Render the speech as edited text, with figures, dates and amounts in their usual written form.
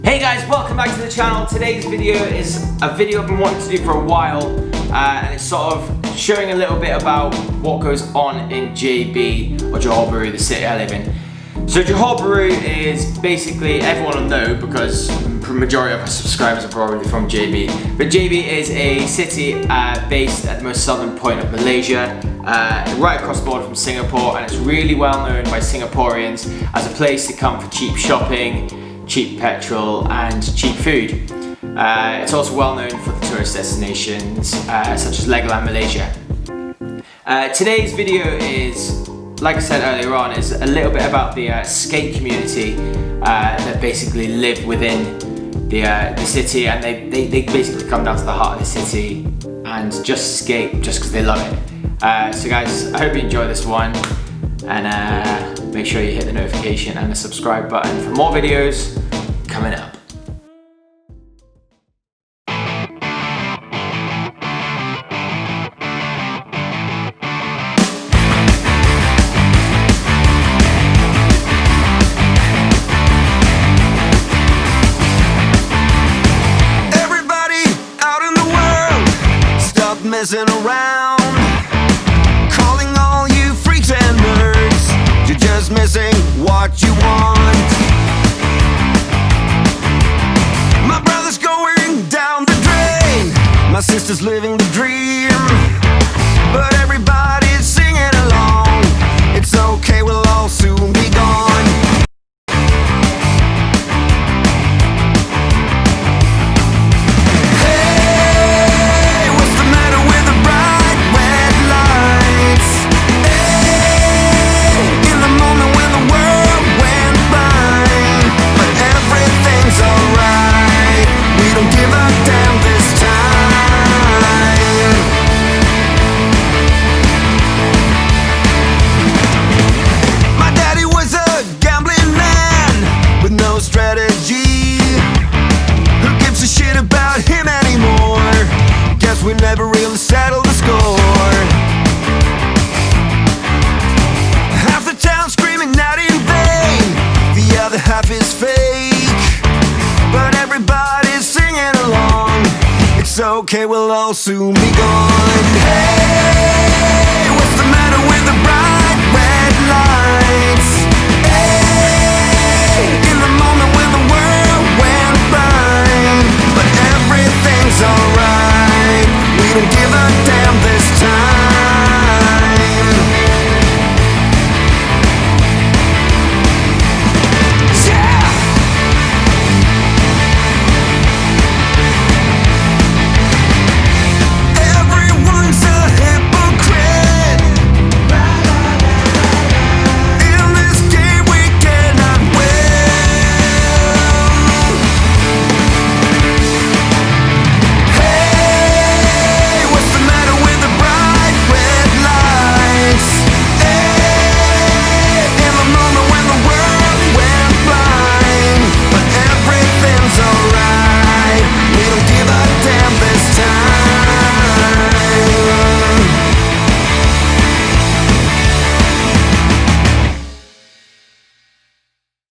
Hey guys, welcome back to the channel. Today's video is a video I've been wanting to do for a while, and it's sort of showing a little bit about what goes on in JB, or Johor Bahru, the city I live in. So Johor Bahru is basically, everyone will know because the majority of our subscribers are probably from JB, but JB is a city based at the most southern point of Malaysia, right across the border from Singapore, and it's really well known by Singaporeans as a place to come for cheap shopping, cheap petrol and cheap food. It's also well known for the tourist destinations such as Legoland Malaysia. Today's video is, like I said earlier on, is a little bit about the skate community that basically live within the city, and they basically come down to the heart of the city and just skate just because they love it. So guys, I hope you enjoy this one, and make sure you hit the notification and the subscribe button for more videos coming up. Messing around, calling all you freaks and nerds. You're just missing what you want. My brother's going down the drain, my sister's living the dream, but everybody's singing along. It's okay, we'll all soon be gone. We never really settled the score. Half the town screaming out in vain, the other half is fake, but everybody's singing along. It's okay, we'll all soon be gone. Hey, what's the matter with